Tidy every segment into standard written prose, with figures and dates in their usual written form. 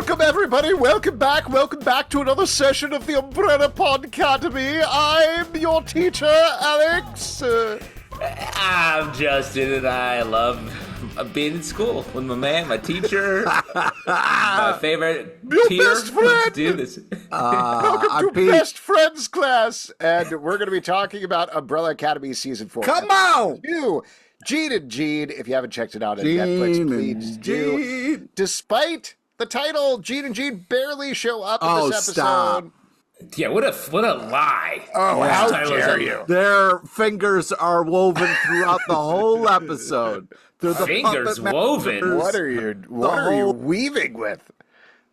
Welcome, everybody. Welcome back. Welcome back to another session of the Umbrella Podcademy. I'm your teacher, Alex. I'm Justin, and I love being in school with my man, my teacher, my favorite Your peer. best friend. Let's do this. Welcome to Best Friends class. And we're going to be talking about Umbrella Academy Season 4. Come on! Gene and Gene. If you haven't checked it out on Netflix, please do. Despite the title, Gene and Gene barely show up in this episode. Stop. Yeah, what a lie. Oh, how Title dare is- you. Their fingers are woven throughout the whole episode. They're the Fingers puppet woven? masters. What are you weaving with?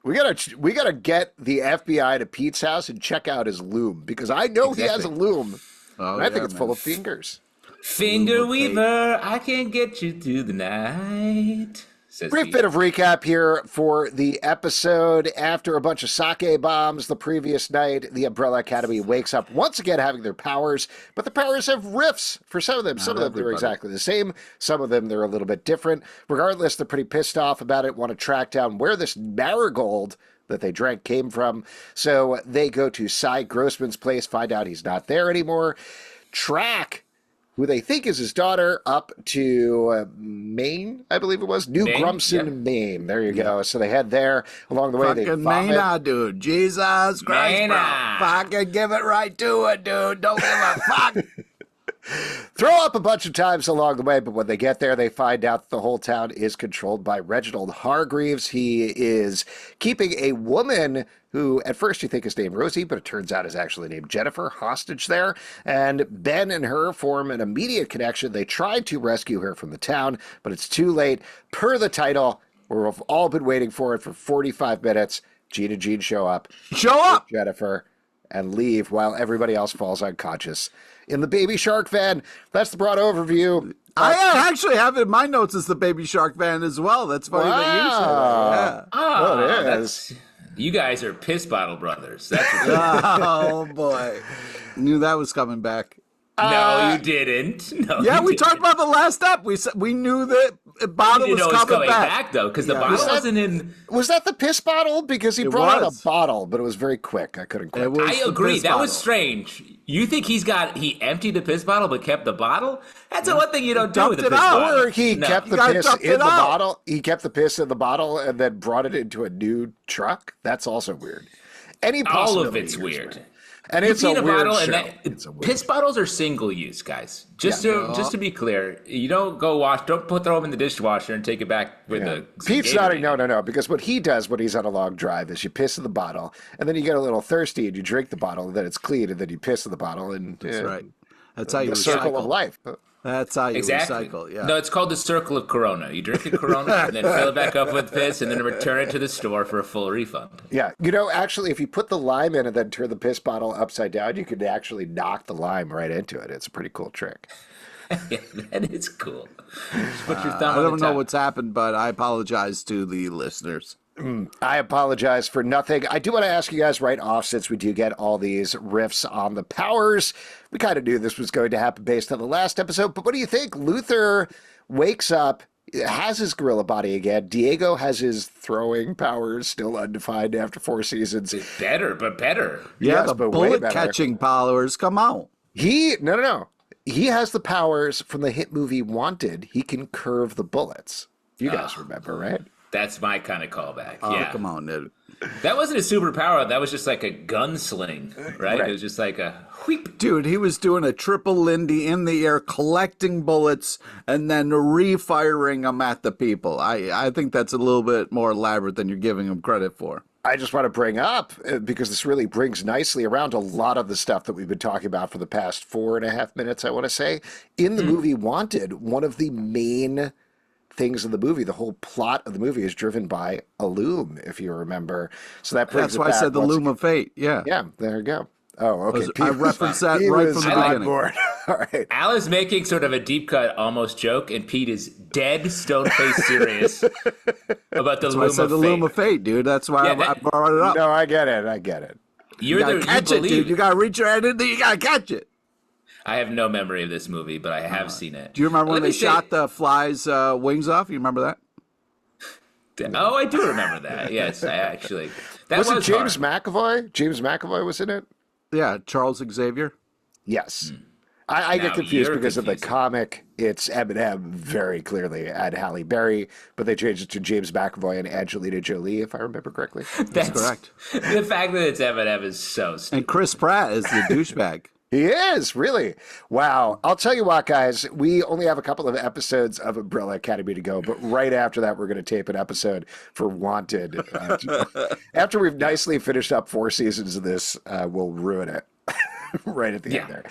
We gotta get the FBI to Pete's house and check out his loom, because I know he has a loom. And I think it's full of fingers. Finger weaver, I can get you through the night. Says Brief Pete. bit of recap here for the episode. After a bunch of sake bombs the previous night, the Umbrella Academy wakes up once again having their powers, but the powers have rifts for some of them. Some of them they're exactly the same. Some of them they're a little bit different. Regardless, they're pretty pissed off about it, want to track down where this marigold that they drank came from. So they go to Sy Grossman's place, find out he's not there anymore, track who they think is his daughter, up to Maine, I believe it was. New Maine? Grumson, Yep. Maine. There you go. So they head there. Along the way, they Fucking vomit. Maine, dude. Jesus Christ, Maine. bro. Fucking give it right to it, dude. Don't give a fuck. Throw up a bunch of times along the way, but when they get there, they find out that the whole town is controlled by Reginald Hargreaves. He is keeping a woman who at first you think is named Rosie, but it turns out is actually named Jennifer, hostage there. And Ben and her form an immediate connection. They tried to rescue her from the town, but it's too late. Per the title, we've all been waiting for it for 45 minutes. Gene and Gene show up. Show up! With Jennifer, and leave while everybody else falls unconscious in the Baby Shark van. That's the broad overview. I actually have it in my notes as the Baby Shark van as well. That's funny that you said that. Yeah. Well, it that's- You guys are piss bottle brothers. That's what Oh, boy. Knew that was coming back. No, you didn't. No, Yeah, you we didn't. talked about the last up. We knew that bottle You was didn't know it was coming back. though, because the Yeah. bottle Was that- wasn't in. Was that the piss bottle? Because he It brought out a was. bottle, but it was very quick. I couldn't quite. It was I the agree. piss That was bottle. strange. You think he emptied the piss bottle but kept the bottle? That's the one thing you don't do Dumped with a it piss out. bottle. Or he No. kept the gotta piss dump in it the out. bottle. He kept the piss in the bottle and then brought it into a new truck. That's also weird. Any All possibility of it's here is weird. And You it's a pee in weird bottle, show. and It's a weird piss bottles are single use, guys. Just to be clear, you don't don't throw them in the dishwasher and take it back with the. Pete's nodding, no, because what he does when he's on a long drive is you piss in the bottle, and then you get a little thirsty and you drink the bottle, and then it's clean, and then you piss in the bottle, and That's right. That's how you the circle of recycle. life. That's how you Exactly. recycle. Yeah. No, it's called the circle of Corona. You drink the Corona and then fill it back up with piss, and then return it to the store for a full refund. Yeah, actually, if you put the lime in and then turn the piss bottle upside down, you could actually knock the lime right into it. It's a pretty cool trick. Yeah, that is cool. Just put your thumb I on don't the know top. what's happened, but I apologize to the listeners. I apologize for nothing. I do want to ask you guys right off, since we do get all these riffs on the powers. We kind of knew this was going to happen based on the last episode, but what do you think? Luther wakes up, has his gorilla body again. Diego has his throwing powers still undefined after 4 seasons. Better, but better. Yeah, Yes, the but way bullet better. catching powers. Come on. No. He has the powers from the hit movie Wanted. He can curve the bullets. You guys remember, right? That's my kind of callback. Oh, yeah. come on, dude. That wasn't a superpower. That was just like a gunsling, right? It was just like a wheep. Dude, he was doing a triple Lindy in the air, collecting bullets, and then refiring them at the people. I think that's a little bit more elaborate than you're giving him credit for. I just want to bring up, because this really brings nicely around a lot of the stuff that we've been talking about for the past 4.5 minutes, I want to say. In the movie Wanted, one of the main things in the movie, the whole plot of the movie is driven by a loom, if you remember. So that brings That's it why I back said the once loom of fate. Yeah. Yeah, there you go. Oh, okay. I referenced that He right was from the on beginning. board. All right. Al is making sort of a deep cut almost joke, and Pete is dead stone face serious about the That's loom why I said of the fate. loom of fate, dude. That's why Yeah, I that- brought it up. No, I get it. You're You gotta the catch you it, believe. dude. You gotta reach your hand in there. You gotta catch it. I have no memory of this movie, but I have seen it. Do you remember when Let me they shot the fly's wings off? You remember that? Oh, I do remember that. Yes, I actually. That Was it James hard. McAvoy? James McAvoy was in it? Yeah, Charles Xavier. Yes. I get Now confused you're because of the confusing. comic. It's Eminem very clearly and Halle Berry, but they changed it to James McAvoy and Angelina Jolie, if I remember correctly. That's correct. The fact that it's Eminem is so stupid. And Chris Pratt is the douchebag. He is, really. Wow. I'll tell you what, guys, we only have a couple of episodes of Umbrella Academy to go, but right after that, we're going to tape an episode for Wanted. After we've nicely finished up 4 seasons of this, we'll ruin it right at the end there.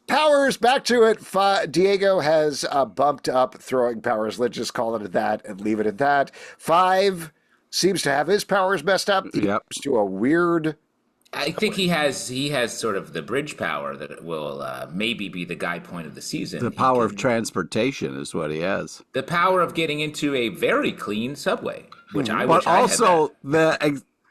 Powers, back to it. Diego has bumped up throwing powers. Let's just call it that and leave it at that. 5 seems to have his powers messed up. He Yep. goes to a weird... I think he has sort of the bridge power that will maybe be the guy point of the season. The power of transportation is what he has. The power of getting into a very clean subway, which I But wish I had also,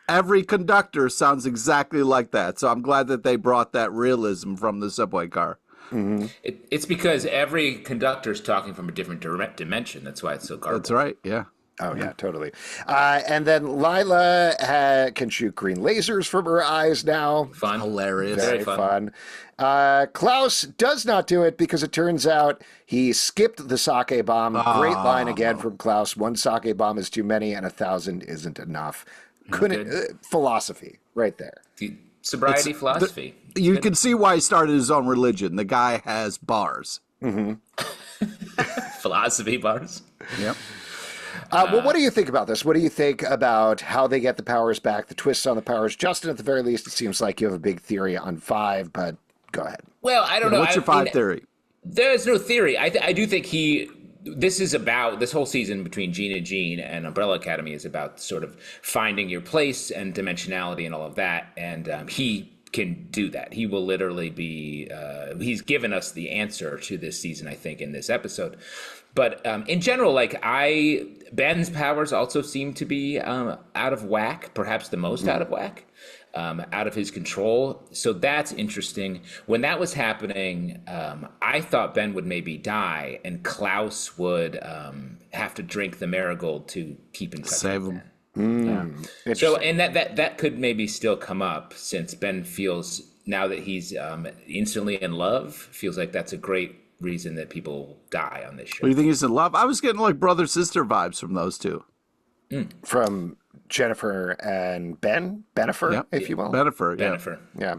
every conductor sounds exactly like that. So I'm glad that they brought that realism from the subway car. It's because every conductor's talking from a different dimension. That's why it's so garbage. That's right. Yeah. Oh, yeah, totally. And then Lila can shoot green lasers from her eyes now. Fun. Hilarious. Very fun. Klaus does not do it because it turns out he skipped the sake bomb. Great line again from Klaus. 1 sake bomb is too many and 1,000 isn't enough. Couldn't philosophy right there. Sobriety philosophy. You can see why he started his own religion. The guy has bars. Philosophy bars. Yep. Well, what do you think about this? What do you think about how they get the powers back, the twists on the powers? Justin, at the very least, it seems like you have a big theory on 5, but go ahead. Well, I don't know. What's your 5 theory? There's no theory. I do think this whole season between Gene and Gene and Umbrella Academy is about sort of finding your place and dimensionality and all of that. And he can do that. He will literally be, he's given us the answer to this season, I think, in this episode. But in general, Ben's powers also seem to be out of whack, perhaps the most out of whack. Out of his control. So that's interesting. When that was happening, I thought Ben would maybe die and Klaus would have to drink the marigold to keep in touch Save with him. Ben. So, and that could maybe still come up since Ben feels now that he's instantly in love, feels like that's a great reason that people die on this show. What do you think he's in love? I was getting like brother-sister vibes from those two. From Jennifer and Benifer, Yep. if you will. Benifer, yeah. Jennifer. Yeah.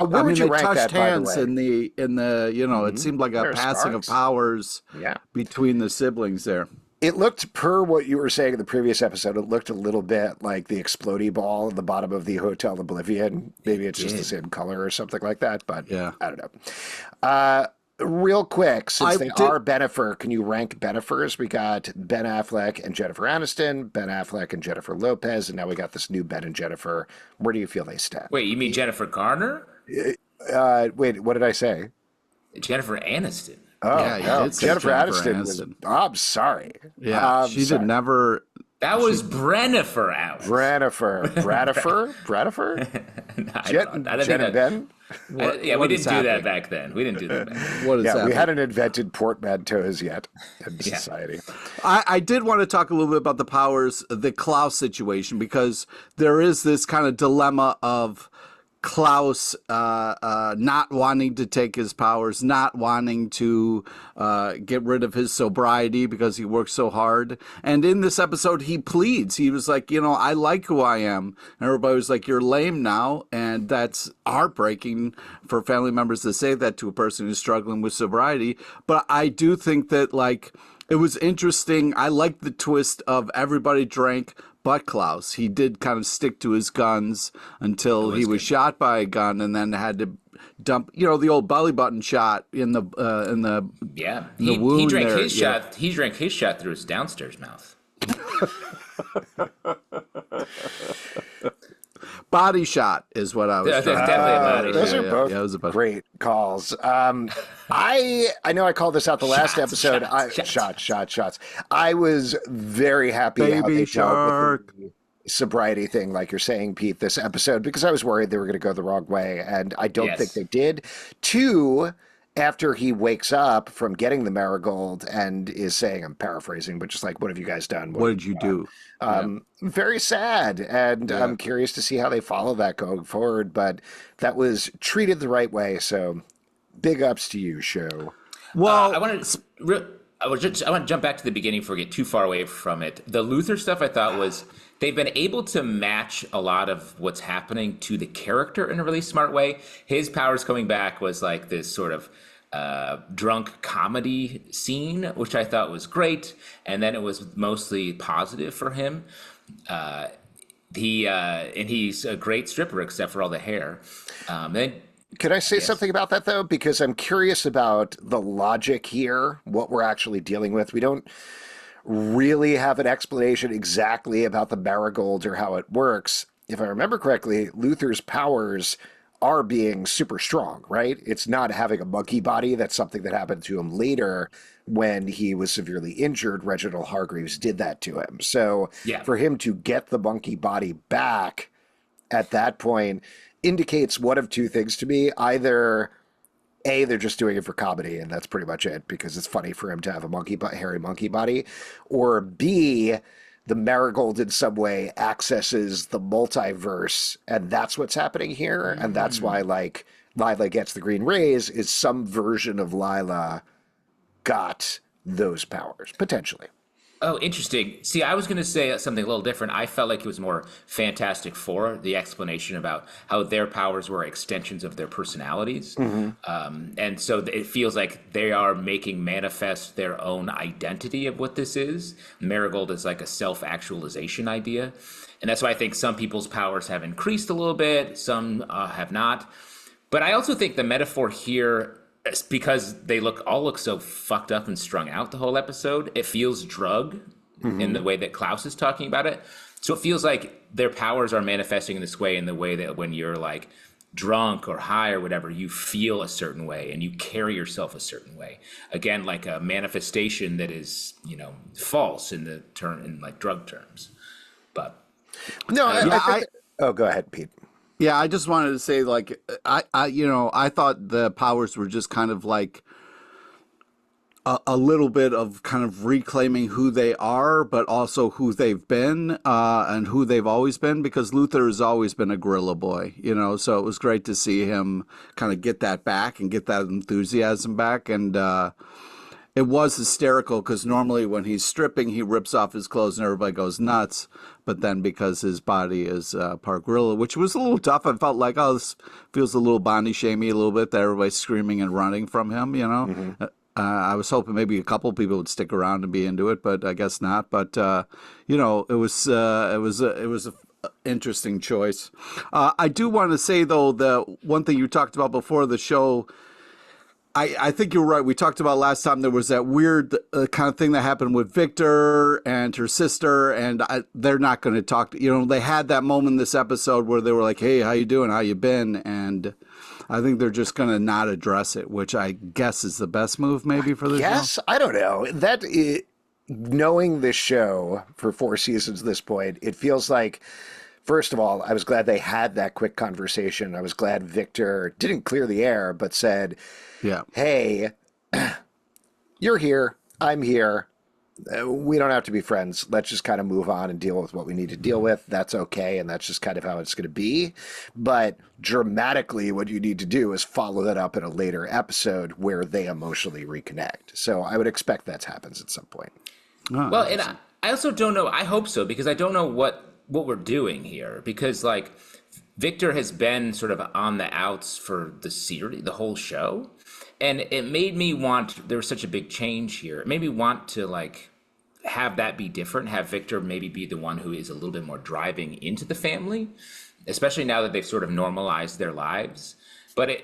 Where would they you rank touched that, by the hands way? in the it seemed like a There are passing of sparks. powers Yeah. between the siblings there. It looked, per what you were saying in the previous episode, it looked a little bit like the explodey ball at the bottom of the Hotel Oblivion. Maybe it's just the same color or something like that, but Yeah. I don't know. Real quick, since they did- are Benifer, can you rank Benifers? We got Ben Affleck and Jennifer Aniston, Ben Affleck and Jennifer Lopez, and now we got this new Ben and Jennifer. Where do you feel they stand? Wait, you mean Jennifer Garner? Wait, what did I say? Jennifer Aniston. Oh, Yeah, you no, did say Jennifer Jennifer Aniston. Aniston. I'm sorry. Yeah, I'm she sorry. did never. That was Brennifer out. Bradifer. Bradifer? I don't know. I don't Jen think and that- Ben? yeah, we what didn't is do that happening? back then. We didn't do that back then. What is Yeah, that? we hadn't invented portmanteaus yet in Yeah. society. I did want to talk a little bit about the powers, the Klaus situation, because there is this kind of dilemma of Klaus not wanting to take his powers, not wanting to get rid of his sobriety because he works so hard. And in this episode, he pleads. He was like, I like who I am. And everybody was like, you're lame now. And that's heartbreaking for family members to say that to a person who's struggling with sobriety. But I do think that, it was interesting. I liked the twist of everybody drank but Klaus. He did kind of stick to his guns until he was shot by a gun and then had to dump, the old belly button shot in the Yeah, the he wound drank there, his yeah. shot. He drank his shot through his downstairs mouth. body shot is what I was Yeah, trying to definitely a say. body Those shot. are both it was a body. great calls. I know I called this out the last episode. Shots. I was very happy how Baby they shark. dealt with the sobriety thing, like you're saying, Pete, this episode, because I was worried they were going to go the wrong way, and I don't Yes. think they did. 2, after he wakes up from getting the marigold and is saying, I'm paraphrasing, but just like, what have you guys done? What did you do? Very sad. And I'm curious to see how they follow that going forward. But that was treated the right way. So big ups to you, show. Well, I want to jump back to the beginning before we get too far away from it. The Luther stuff I thought was they've been able to match a lot of what's happening to the character in a really smart way. His powers coming back was like this sort of drunk comedy scene, which I thought was great. And then it was mostly positive for him. And he's a great stripper except for all the hair. Can I say something about that, though? Because I'm curious about the logic here, what we're actually dealing with. We don't really have an explanation exactly about the marigold or how it works. If I remember correctly, Luther's powers are being super strong, right? It's not having a monkey body. That's something that happened to him later when he was severely injured. Reginald Hargreaves did that to him. So for him to get the monkey body back at that point indicates one of two things to me. Either A, they're just doing it for comedy, and that's pretty much it, because it's funny for him to have a hairy monkey body. Or B, the marigold in some way accesses the multiverse, and that's what's happening here. And that's why, like, Lila gets the green rays, is some version of Lila got those powers, potentially. Oh, interesting. See, I was going to say something a little different. I felt like it was more Fantastic Four, the explanation about how their powers were extensions of their personalities. And so it feels like they are making manifest their own identity of what this is. Marigold is like a self-actualization idea. And that's why I think some people's powers have increased a little bit, some have not. But I also think the metaphor here, because they all look so fucked up and strung out the whole episode, it feels drug in the way that Klaus is talking about it. So it feels like their powers are manifesting in this way, in the way that when you're like drunk or high or whatever, you feel a certain way and you carry yourself a certain way. Again, like a manifestation that is, false in like drug terms. But no, oh, go ahead, Pete. Yeah, I just wanted to say, like, I thought the powers were just kind of like a little bit of kind of reclaiming who they are, but also who they've been and who they've always been, because Luther has always been a gorilla boy, so it was great to see him kind of get that back and get that enthusiasm back. And it was hysterical because normally when he's stripping, he rips off his clothes and everybody goes nuts. But then because his body is part gorilla, which was a little tough, I felt like, this feels a little body shamey a little bit that everybody's screaming and running from him, I was hoping maybe a couple people would stick around and be into it, but I guess not. But, it was an interesting choice. I do want to say, though, the one thing you talked about before the show, I think you're right. We talked about last time there was that weird kind of thing that happened with Victor and her sister, and they're not going to talk. They had that moment in this episode where they were like, "Hey, how you doing? How you been?" And I think they're just going to not address it, which I guess is the best move maybe for the show. Yes, I don't know. Knowing this show for 4 seasons at this point, it feels like, first of all, I was glad they had that quick conversation. I was glad Victor didn't clear the air, but said, hey, you're here. I'm here. We don't have to be friends. Let's just kind of move on and deal with what we need to deal with. That's okay. And that's just kind of how it's going to be. But dramatically, what you need to do is follow that up in a later episode where they emotionally reconnect. So I would expect that happens at some point. Well, and I also don't know. I hope so, because I don't know what we're doing here. Because, like, Victor has been sort of on the outs for the series, the whole show. And it made me want, there was such a big change here. It made me want to, like, have that be different, have Victor maybe be the one who is a little bit more driving into the family, especially now that they've sort of normalized their lives. But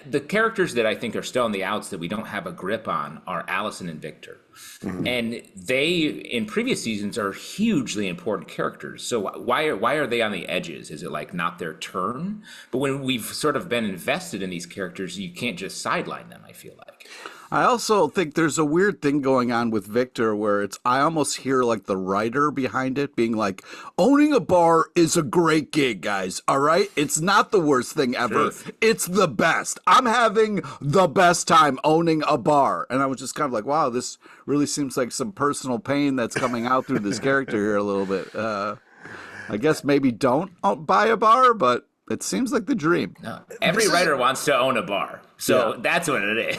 the characters that I think are still on the outs that we don't have a grip on are Allison and Victor. And they, in previous seasons, are hugely important characters. So why are they on the edges? Is it like not their turn? But when we've sort of been invested in these characters, you can't just sideline them, I feel like. I also think there's a weird thing going on with Victor where I almost hear like the writer behind it being like, owning a bar is a great gig, guys. All right. It's not the worst thing ever. Truth. It's the best. I'm having the best time owning a bar. And I was just kind of like, wow, this really seems like some personal pain that's coming out through this character here a little bit. I guess maybe don't buy a bar, but it seems like the dream. No. Every writer wants to own a bar. So that's what it is.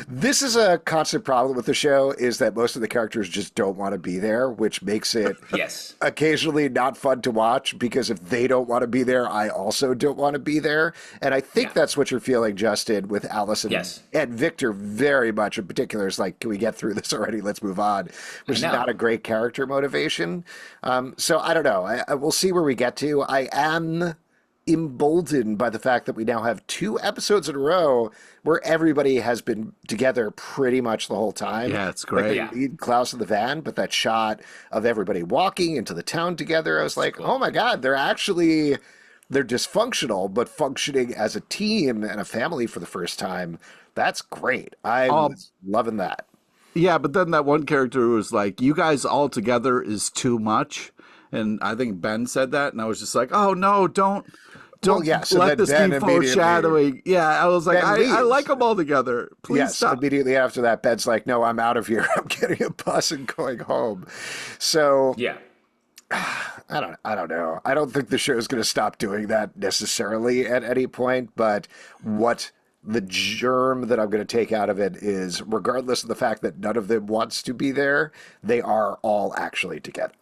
This is a constant problem with the show, is that most of the characters just don't want to be there, which makes it Yes. occasionally not fun to watch, because if they don't want to be there, I also don't want to be there. And I think that's what you're feeling, Justin, with Allison and Victor very much in particular. Is like, can we get through this already? Let's move on, which is not a great character motivation. So I don't know. I we'll see where we get to. I am emboldened by the fact that we now have 2 episodes in a row where everybody has been together pretty much the whole time. Yeah, it's great. Like they lead Klaus in the van, but that shot of everybody walking into the town together, I was like, oh my God, they're dysfunctional, but functioning as a team and a family for the first time. That's great. I was loving that. Yeah, but then that one character was like, you guys all together is too much. And I think Ben said that, and I was just like, oh no, don't so let this Ben be foreshadowing. Yeah, I was like, I like them all all together. Please stop. Immediately after that, Ben's like, no, I'm out of here. I'm getting a bus and going home. So I don't know. I don't think the show is going to stop doing that necessarily at any point, but what the germ that I'm going to take out of it is, regardless of the fact that none of them wants to be there, they are all actually together.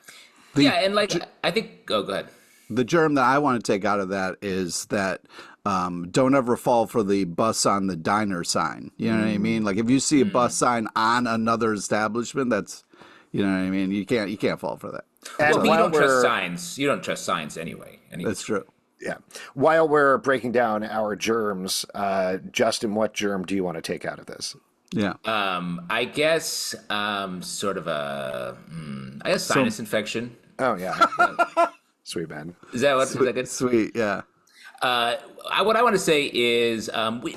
And like, I think, go ahead. The germ that I want to take out of that is that don't ever fall for the bus on the diner sign. You know what I mean? Like if you see a bus sign on another establishment, that's, you know what I mean? You can't fall for that. And well, you don't trust signs. You don't trust signs anyway. That's true. Yeah. While we're breaking down our germs, Justin, what germ do you want to take out of this? Yeah. I guess sort of sinus infection. Oh yeah. Sweet man. Is that good? Sweet, yeah. What I want to say is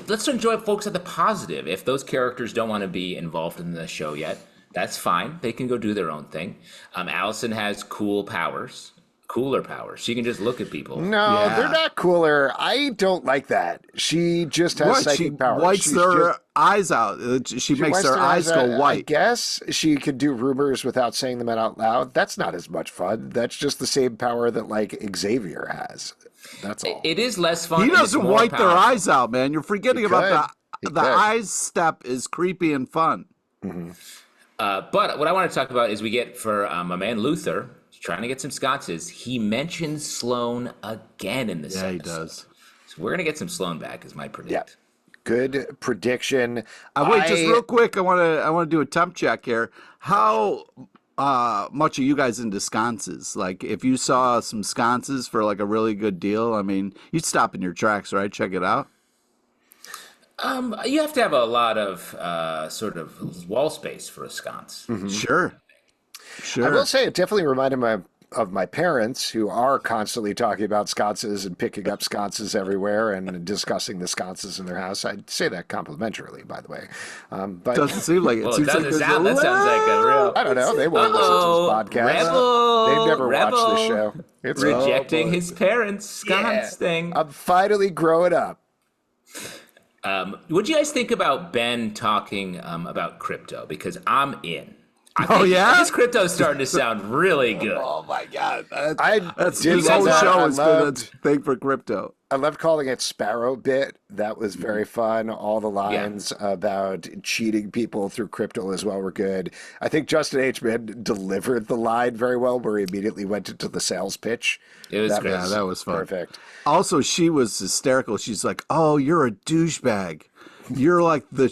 let's enjoy focus on the positive. If those characters don't want to be involved in the show yet, that's fine. They can go do their own thing. Allison has cooler powers. She can just look at people. No, they're not cooler. I don't like that. She just has psychic powers. She whites their eyes out. She makes their eyes go white. I guess she could do rumors without saying them out loud. That's not as much fun. That's just the same power that like Xavier has. That's all. It is less fun. He doesn't white their eyes out, man. You're forgetting about the eyes step is creepy and fun. Mm-hmm. But what I want to talk about is we get for my man Luther trying to get some sconces. He mentions Sloane again in this episode. Yeah, he does. So we're gonna get some Sloane back, is my predict. Yeah. Good prediction. Wait, just real quick. I want to do a temp check here. How much are you guys into sconces? Like, if you saw some sconces for like a really good deal, I mean, you'd stop in your tracks, right? Check it out. You have to have a lot of sort of wall space for a sconce. Mm-hmm. Sure. I will say it definitely reminded me of my parents, who are constantly talking about sconces and picking up sconces everywhere and discussing the sconces in their house. I'd say that complimentarily, by the way. But doesn't seem like it. Well, that sounds like a real. I don't know. They won't listen to this podcast. They've never watched the show. It's rejecting his parents' sconce thing. I'm finally growing up. What do you guys think about Ben talking about crypto? Because I'm in. This crypto's starting to sound really good. Oh my God. This whole show has been a thing for crypto. I loved calling it Sparrow Bit. That was very fun. All the lines about cheating people through crypto as well were good. I think Justin H. Min delivered the line very well, where he immediately went into the sales pitch. It was great. Yeah, that was fun. Perfect. Also, she was hysterical. She's like, "Oh, you're a douchebag. You're like the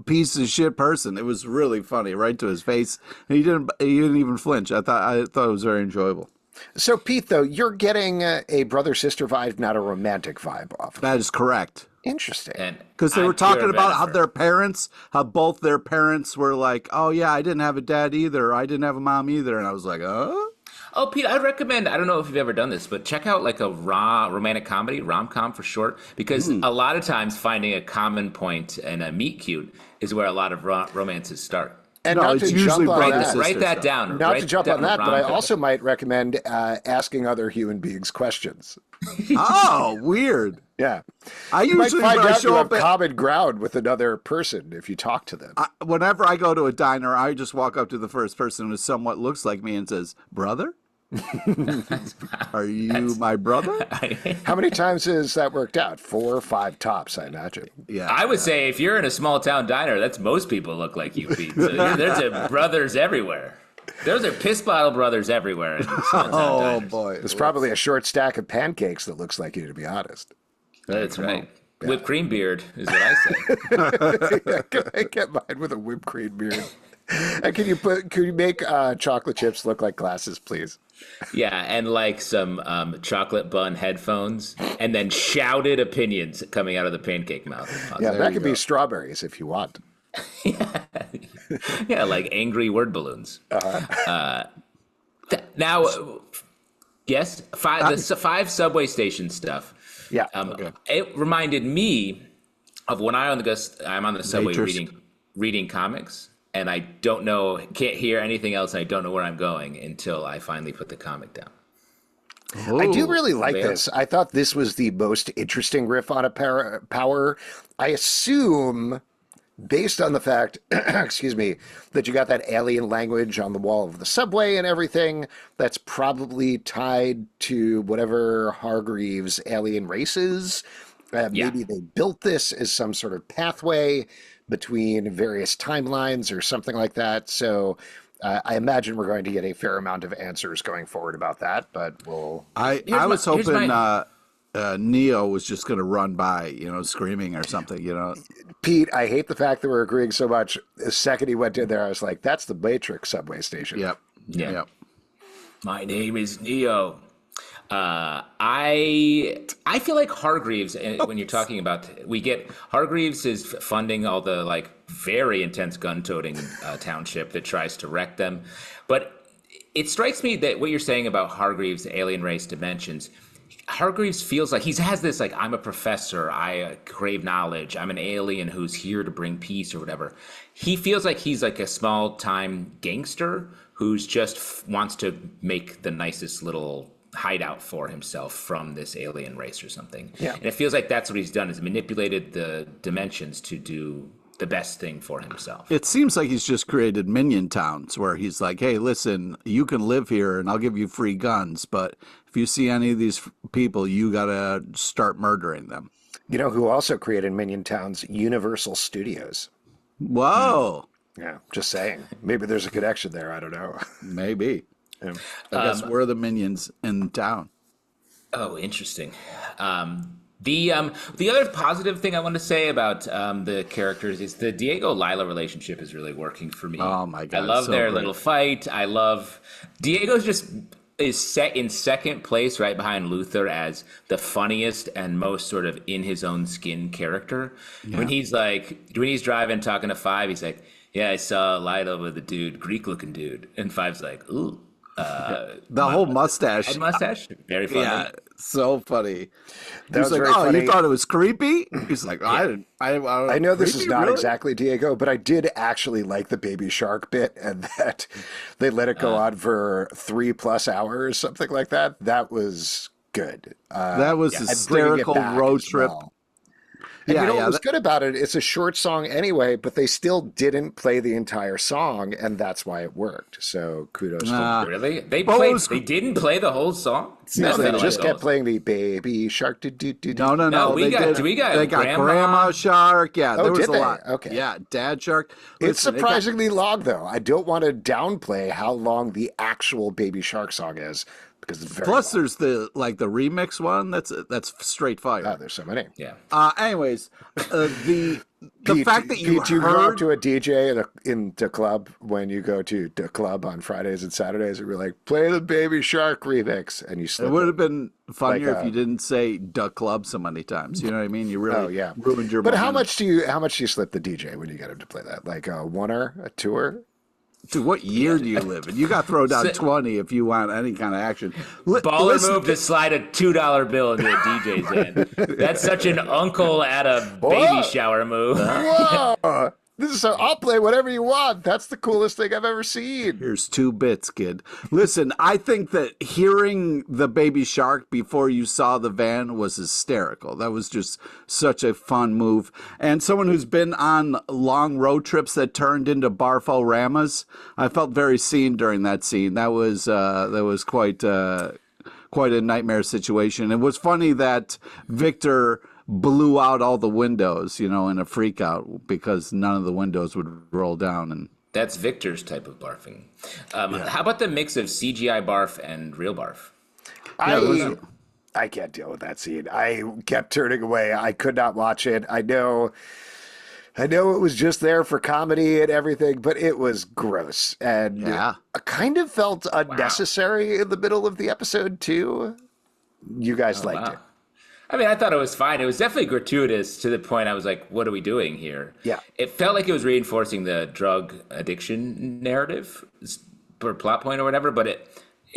piece of shit person." It was really funny, right to his face. And he didn't even flinch. I thought it was very enjoyable. So, Pete, though, you're getting a brother-sister vibe, not a romantic vibe off of it. That is correct. Interesting. And Because they I'm were talking pure about how Venifer. how both their parents were like, oh yeah, I didn't have a dad either. I didn't have a mom either. And I was like, Oh, Pete, I'd recommend, I don't know if you've ever done this, but check out like a raw romantic comedy, rom-com for short, because a lot of times finding a common point and a meet cute is where a lot of romances start. And no, not it's to usually jump on brother that. sister Write that stuff. down. Not Write to jump on down that, but I rom-com. also might recommend asking other human beings questions. Oh, weird. Yeah. I You might usually, find when I out you show have up common ground with another person if you talk to them. whenever I go to a diner, I just walk up to the first person who somewhat looks like me and says, brother? Are you my brother? How many times has that worked out? 4 or 5 tops, I imagine. Yeah. I would say if you're in a small town diner, that's most people look like you, Pete. So there's brothers everywhere. Those are piss bottle brothers everywhere in small town Oh, diners. boy. There's probably a short stack of pancakes that looks like you, to be honest. That's right. Whipped cream beard is what I say. Yeah, I get mine with a whipped cream beard. And can you make chocolate chips look like glasses, please? Yeah, and like some chocolate bun headphones, and then shouted opinions coming out of the pancake mouth. Yeah, there that you could go. be strawberries if you want. Yeah, like angry word balloons. Now, yes, the 5 subway station stuff. Yeah. It reminded me of when I'm on the subway Matrix. reading comics, and I can't hear anything else. And I don't know where I'm going until I finally put the comic down. I do really like yeah. this. I thought this was the most interesting riff on a power. I assume, based on the fact, excuse me, that you got that alien language on the wall of the subway and everything, that's probably tied to whatever Hargreaves' alien race is. Maybe they built this as some sort of pathway between various timelines or something like that. So I imagine we're going to get a fair amount of answers going forward about that, but we'll... I was hoping Neo was just going to run by, screaming or something, Pete, I hate the fact that we're agreeing so much. The second he went in there, I was like, that's the Matrix subway station. Yep. Yeah. Yep. My name is Neo. I feel like Hargreaves, when you're talking about, Hargreaves is funding all the like very intense gun-toting township that tries to wreck them. But it strikes me that what you're saying about Hargreaves' alien race dimensions, Hargreaves feels like he has this like, I'm a professor, I crave knowledge, I'm an alien who's here to bring peace or whatever. He feels like he's like a small-time gangster who's just wants to make the nicest little hideout for himself from this alien race or something. Yeah. And it feels like that's what he's done, is manipulated the dimensions to do the best thing for himself. It seems like he's just created minion towns where he's like, hey, listen, you can live here and I'll give you free guns, but if you see any of these people, you got to start murdering them. You know who also created Minion Towns? Universal Studios. Whoa. Yeah, just saying. Maybe there's a connection there. I don't know. Maybe. Yeah. I guess we're the minions in town. Oh, interesting. The other positive thing I want to say about the characters is the Diego-Lila relationship is really working for me. Oh my God, I love so their great. little fight. I love Diego's is set in second place right behind Luther as the funniest and most sort of in his own skin character. Yeah. When he's driving talking to Five, he's like, yeah, I saw Lila with a dude, Greek-looking dude, and Five's like, ooh. The whole mustache. Head mustache, very funny. Yeah, so funny. That He's was like, very funny. you thought it was creepy? He's like, I know this is creepy, not really? exactly Diego, but I did actually like the baby shark bit, and that they let it go on for 3+ hours, something like that. That was good. That was and bringing it hysterical back road as trip. well. And Yeah, you know yeah, what was good about it? It's a short song anyway, but they still didn't play the entire song, and that's why it worked. So kudos to Really? They Suppose- they didn't play the whole song? No, they Like just the kept whole- playing the baby shark. No. No, we got they got Grandma. Grandma Shark. Yeah, Oh, there was did a they? lot. Okay. Yeah, Dad Shark. It's Listen, they got- surprisingly long, though. I don't want to downplay how long the actual Baby Shark song is, because it's very Plus, long. there's the remix one. That's straight fire. Oh, there's so many. Yeah. Anyways, the Pete, fact that you Pete, you go up heard to a DJ in the club when you go to the club on Fridays and Saturdays, and you're like, play the Baby Shark remix, and you it slip would have been funnier like if you didn't say "duck club" so many times. You know what I mean? You really ruined your. But momentum. how much do you slip the DJ when you get him to play that? Like a one-er, a two-er? Dude, what year do you live in? You got to throw down 20 if you want any kind of action. Baller move to slide a $2 bill into a DJ's hand. That's such an uncle at a baby shower move. Whoa! I'll play whatever you want. That's the coolest thing I've ever seen. Here's 2 bits, kid. Listen, I think that hearing the Baby Shark before you saw the van was hysterical. That was just such a fun move. And someone who's been on long road trips that turned into Barfo-ramas, I felt very seen during that scene. That was quite a nightmare situation. It was funny that Victor blew out all the windows, in a freak out because none of the windows would roll down. And that's Victor's type of barfing. How about the mix of CGI barf and real barf? I can't deal with that scene. I kept turning away. I could not watch it. I know it was just there for comedy and everything, but it was gross. And I kind of felt unnecessary in the middle of the episode too. You guys liked it. I mean, I thought it was fine. It was definitely gratuitous to the point I was like, what are we doing here? Yeah. It felt like it was reinforcing the drug addiction narrative or plot point or whatever, but it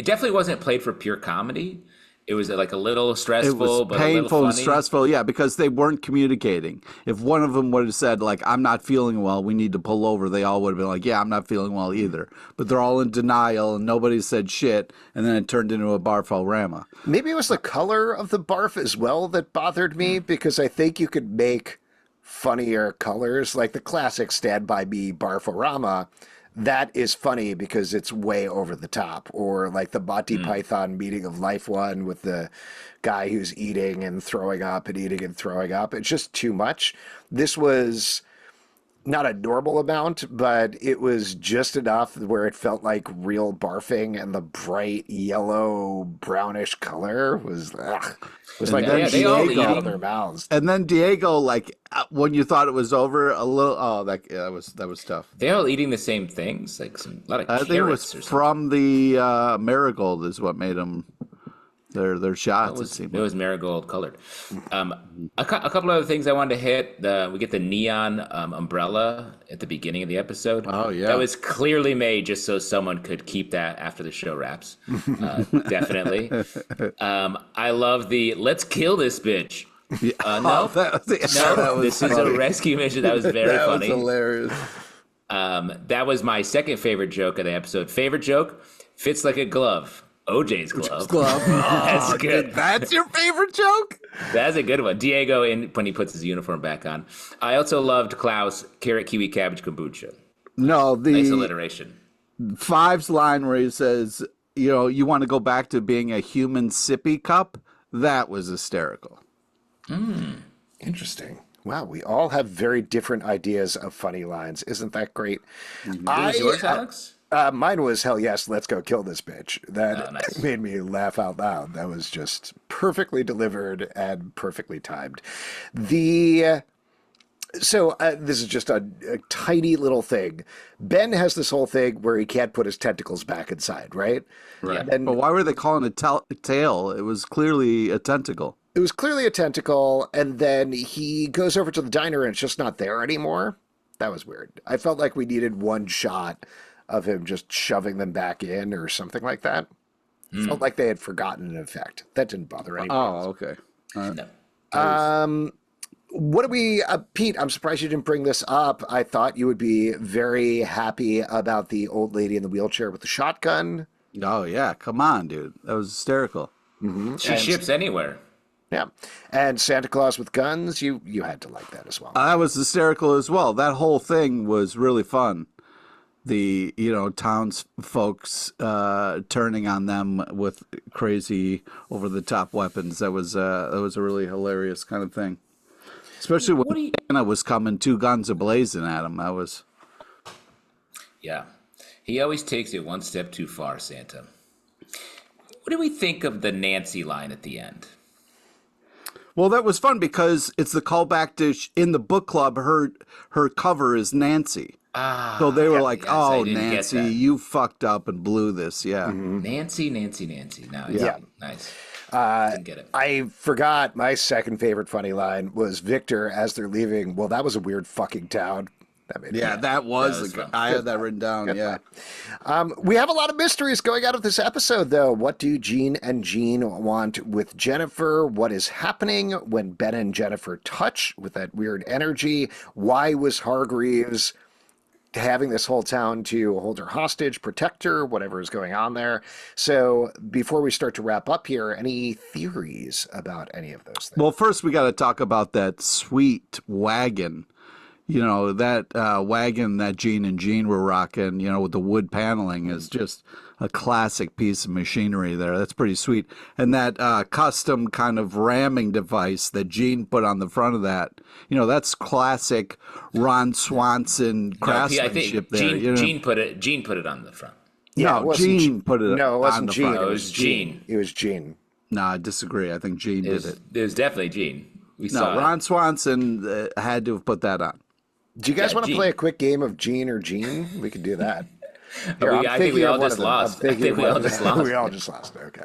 definitely wasn't played for pure comedy. It was like a little stressful, it was but painful a little and funny. stressful, because they weren't communicating. If one of them would have said, like, I'm not feeling well, we need to pull over, they all would have been like, yeah, I'm not feeling well either. But they're all in denial, and nobody said shit, and then it turned into a Barfo-rama. Maybe it was the color of the barf as well that bothered me, because I think you could make funnier colors, like the classic Stand By Me Barforama. That is funny because it's way over the top. Or like the Monty Python Meaning of Life one with the guy who's eating and throwing up and eating and throwing up. It's just too much. This was not a normal amount, but it was just enough where it felt like real barfing, and the bright yellow brownish color was like they all Diego out of their mouths. And then Diego, like, when you thought it was over, a little, that was tough. They're all eating the same things, like a lot of carrots. I think it was from the marigold is what made them their shots. It was marigold colored. A couple other things I wanted to hit. We get the neon umbrella at the beginning of the episode. Oh, yeah. That was clearly made just so someone could keep that after the show wraps. Definitely. I love the "let's kill this bitch." No, this is a rescue mission. That was very funny. That was hilarious. That was my second favorite joke of the episode. Favorite joke: fits like a glove. OJ's glove. That's good. Dude, that's your favorite joke? That's a good one. Diego when he puts his uniform back on. I also loved Klaus carrot kiwi cabbage kombucha. No, Nice alliteration. Five's line where he says, you want to go back to being a human sippy cup? That was hysterical. Interesting. Wow, we all have very different ideas of funny lines. Isn't that great? What was yours, Alex? Mine was, hell yes, let's go kill this bitch. That nice. made me laugh out loud. That was just perfectly delivered and perfectly timed. So this is just a tiny little thing. Ben has this whole thing where he can't put his tentacles back inside, right? Right. And But why were they calling it a tail? It was clearly a tentacle. it was clearly a tentacle, and then he goes over to the diner and it's just not there anymore. That was weird. I felt like we needed one shot of him just shoving them back in or something like that. Felt like they had forgotten an effect. That didn't bother anyone. Oh, okay. No. What do we, Pete, I'm surprised you didn't bring this up. I thought you would be very happy about the old lady in the wheelchair with the shotgun. Oh, yeah. Come on, dude. That was hysterical. She ships anywhere. Yeah. And Santa Claus with guns, you had to like that as well. That was hysterical as well. That whole thing was really fun. The townsfolks turning on them with crazy over the top weapons. That was a really hilarious kind of thing. Especially when Santa was coming 2 guns a-blazing at him. That was... Yeah. He always takes it one step too far, Santa. What do we think of the Nancy line at the end? Well, that was fun because it's the callback to in the book club. Her cover is Nancy. So they were like, yes, "Oh, Nancy, you fucked up and blew this." Yeah. Nancy. No, Yeah. Nice. Didn't get it. I forgot my second favorite funny line was Victor as they're leaving. Well, that was a weird fucking town. That was fun. I had that written down. Yeah. We have a lot of mysteries going out of this episode, though. What do Gene and Jean want with Jennifer? What is happening when Ben and Jennifer touch with that weird energy? Why was Hargreaves having this whole town to hold her hostage, protect her, whatever is going on there? So before we start to wrap up here, any theories about any of those things? Well, first we got to talk about that sweet wagon. That wagon that Gene and Jean were rocking, with the wood paneling is just a classic piece of machinery there. That's pretty sweet. And that custom kind of ramming device that Gene put on the front of that, that's classic Ron Swanson craftsmanship there. Gene put it on the front. Yeah, no, Gene put it no, it wasn't on the Gene. front. No, it was Gene. It was Gene. No, I disagree. I think Gene did it. It was definitely Gene. We saw Ron Swanson had to have put that on. Do you guys want to Gene. play a quick game of Gene or Gene? We could do that. I think we all just lost. We all just lost. Okay.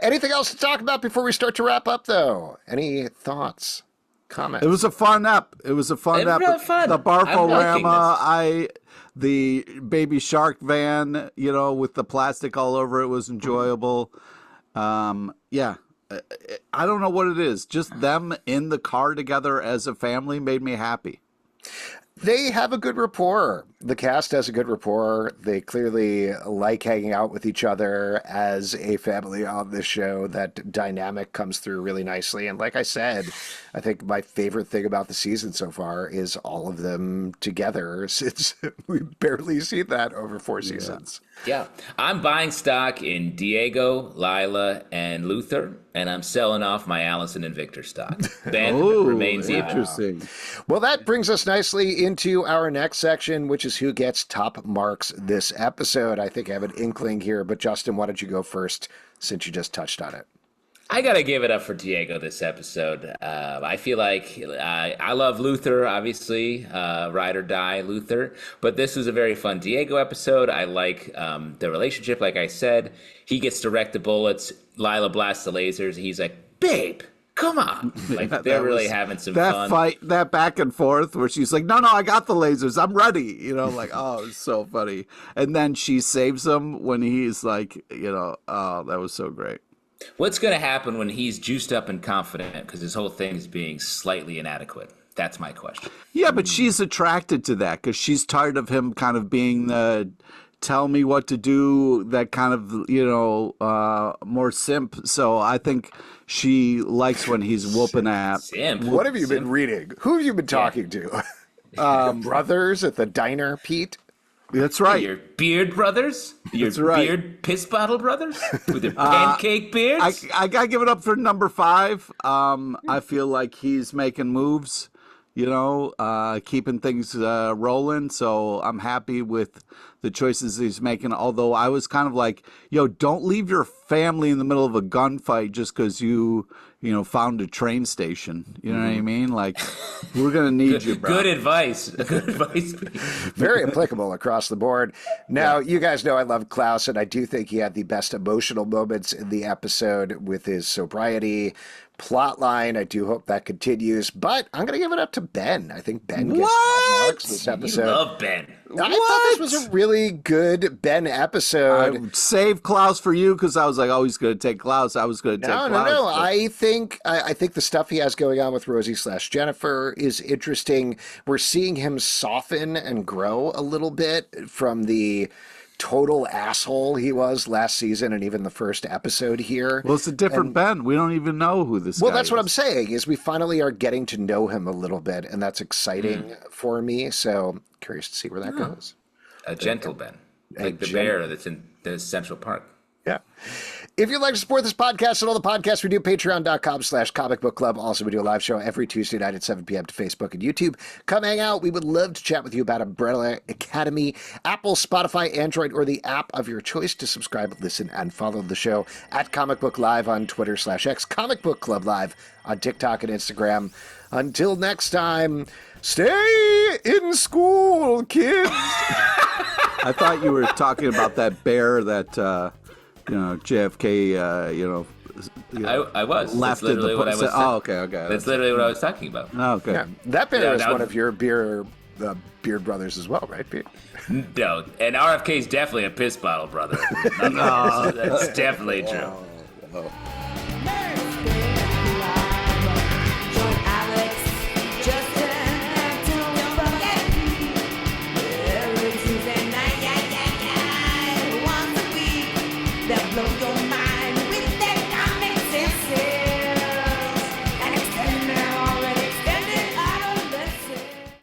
Anything else to talk about before we start to wrap up, though? Any thoughts, comments? It was a fun ep. It was a fun ep. Real fun. The Barforama, I'm liking the baby shark van, with the plastic all over it was enjoyable. Yeah. I don't know what it is. Just them in the car together as a family made me happy. They have a good rapport. The cast has a good rapport. They clearly like hanging out with each other as a family on this show. That dynamic comes through really nicely. And like I said, I think my favorite thing about the season so far is all of them together, since we barely see that over 4 seasons. Yeah. I'm buying stock in Diego, Lila, and Luther, and I'm selling off my Allison and Victor stock. Ben remains even. Interesting. Well, that brings us nicely into our next section, which is who gets top marks this episode. I think I have an inkling here, but Justin, why don't you go first since you just touched on it? I got to give it up for Diego this episode. I feel like I love Luther, obviously, ride or die Luther, but this was a very fun Diego episode. I like the relationship, like I said. He gets to direct the bullets. Lila blasts the lasers. He's like, babe, come on. Like, they're really having some that fun. fight, that back and forth where she's like, no, I got the lasers. I'm ready. Like, oh, it's so funny. And then she saves him when he's like, oh, that was so great. What's going to happen when he's juiced up and confident because his whole thing is being slightly inadequate? That's my question. Yeah, but she's attracted to that because she's tired of him kind of being the tell me what to do, that kind of, more simp. So I think she likes when he's whooping at. Simp. What have you been reading? Who have you been talking to? Brothers at the diner, Pete? That's right. Your beard brothers? Your beard piss bottle brothers? With their pancake beards? I got to give it up for number 5. I feel like he's making moves, keeping things rolling. So I'm happy with the choices he's making. Although I was kind of like, don't leave your family in the middle of a gunfight just because you found a train station. You know what I mean? Like, we're going to need you, bro. Good advice. Good advice. Very applicable across the board. Now, you guys know I love Klaus, and I do think he had the best emotional moments in the episode with his sobriety plot line. I do hope that continues, but I'm going to give it up to Ben. I think Ben gets top marks this episode. You love Ben. I thought this was a really good Ben episode. I saved Klaus for you because I was like, oh, he's going to take Klaus. I was going to take Klaus. No. I think the stuff he has going on with Rosie / Jennifer is interesting. We're seeing him soften and grow a little bit from the total asshole he was last season and even the first episode here. Well, it's a different Ben. We don't even know who this guy is. Well, that's what I'm saying, is we finally are getting to know him a little bit, and that's exciting for me. So curious to see where that goes. A gentle Ben. Like the bear that's in the Central Park. Yeah. If you'd like to support this podcast and all the podcasts we do, patreon.com/comic book club. Also, we do a live show every Tuesday night at 7 p.m. to Facebook and YouTube. Come hang out. We would love to chat with you about Umbrella Academy, Apple, Spotify, Android, or the app of your choice to subscribe, listen, and follow the show at Comic Book Live on Twitter /X, Comic Book Club Live on TikTok and Instagram. Until next time, stay in school, kids. I thought you were talking about that bear that, JFK, I was. left That's in the literally what I was. Oh, okay. That's literally what I was talking about. Oh, okay. Yeah, that bear is that one was- of your Beard brothers as well, right, Pete? No, and RFK is definitely a piss bottle brother. That's definitely true. Oh.